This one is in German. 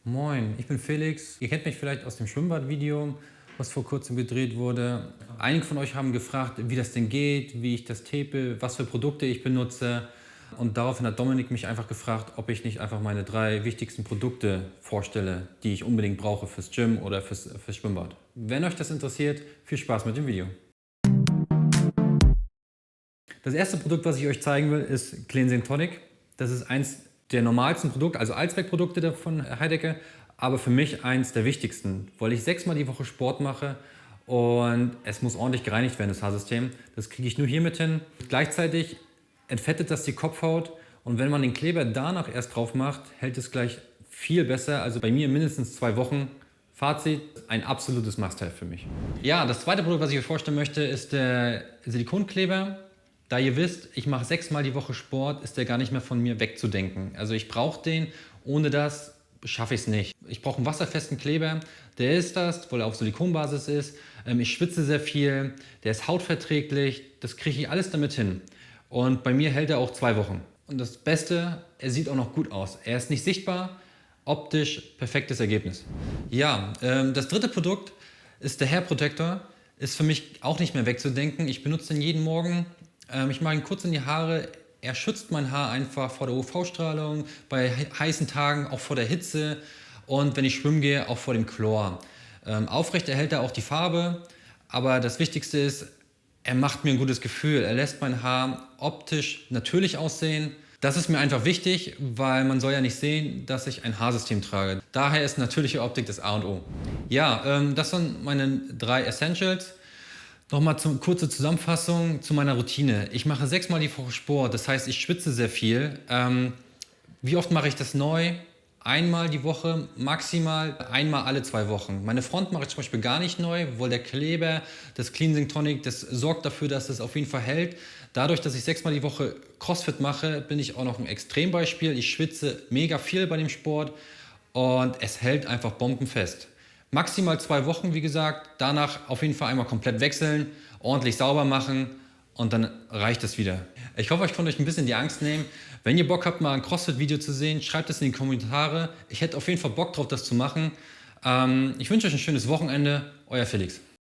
Moin, ich bin Felix. Ihr kennt mich vielleicht aus dem Schwimmbad-Video, was vor kurzem gedreht wurde. Einige von euch haben gefragt, wie das denn geht, wie ich das tape, was für Produkte ich benutze. Und daraufhin hat Dominik mich einfach gefragt, ob ich nicht einfach meine 3 wichtigsten Produkte vorstelle, die ich unbedingt brauche fürs Gym oder fürs Schwimmbad. Wenn euch das interessiert, viel Spaß mit dem Video. Das erste Produkt, was ich euch zeigen will, ist Cleansing Tonic. Das ist eins der normalsten Produkte, also Allzweckprodukte von Heidecke, aber für mich eins der wichtigsten, weil ich 6-mal die Woche Sport mache und es muss ordentlich gereinigt werden, das Haarsystem. Das kriege ich nur hiermit hin. Gleichzeitig entfettet das die Kopfhaut und wenn man den Kleber danach erst drauf macht, hält es gleich viel besser. Also bei mir mindestens 2 Wochen. Fazit, ein absolutes Must-have für mich. Ja, das zweite Produkt, was ich euch vorstellen möchte, ist der Silikonkleber. Da ihr wisst, ich mache 6-mal die Woche Sport, ist der gar nicht mehr von mir wegzudenken. Also ich brauche den, ohne das schaffe ich es nicht. Ich brauche einen wasserfesten Kleber, der ist das, weil er auf Silikonbasis ist. Ich schwitze sehr viel, der ist hautverträglich, das kriege ich alles damit hin. Und bei mir hält er auch 2 Wochen. Und das Beste, er sieht auch noch gut aus. Er ist nicht sichtbar, optisch perfektes Ergebnis. Ja, das dritte Produkt ist der Hair Protector. Ist für mich auch nicht mehr wegzudenken. Ich benutze den jeden Morgen. Ich mache ihn kurz in die Haare. Er schützt mein Haar einfach vor der UV-Strahlung, bei heißen Tagen auch vor der Hitze und wenn ich schwimmen gehe, auch vor dem Chlor. Aufrecht erhält er auch die Farbe, aber das Wichtigste ist, er macht mir ein gutes Gefühl. Er lässt mein Haar optisch natürlich aussehen. Das ist mir einfach wichtig, weil man soll ja nicht sehen, dass ich ein Haarsystem trage. Daher ist natürliche Optik das A und O. Ja, das sind meine 3 Essentials. Nochmal kurze Zusammenfassung zu meiner Routine. Ich mache 6-mal die Woche Sport, das heißt, ich schwitze sehr viel. Wie oft mache ich das neu? Einmal die Woche, maximal einmal alle 2 Wochen. Meine Front mache ich zum Beispiel gar nicht neu, weil der Kleber, das Cleansing Tonic, das sorgt dafür, dass es auf jeden Fall hält. Dadurch, dass ich 6-mal die Woche CrossFit mache, bin ich auch noch ein Extrembeispiel. Ich schwitze mega viel bei dem Sport und es hält einfach bombenfest. Maximal 2 Wochen, wie gesagt, danach auf jeden Fall einmal komplett wechseln, ordentlich sauber machen und dann reicht es wieder. Ich hoffe, ich konnte euch ein bisschen die Angst nehmen. Wenn ihr Bock habt, mal ein CrossFit-Video zu sehen, schreibt es in die Kommentare. Ich hätte auf jeden Fall Bock drauf, das zu machen. Ich wünsche euch ein schönes Wochenende. Euer Felix.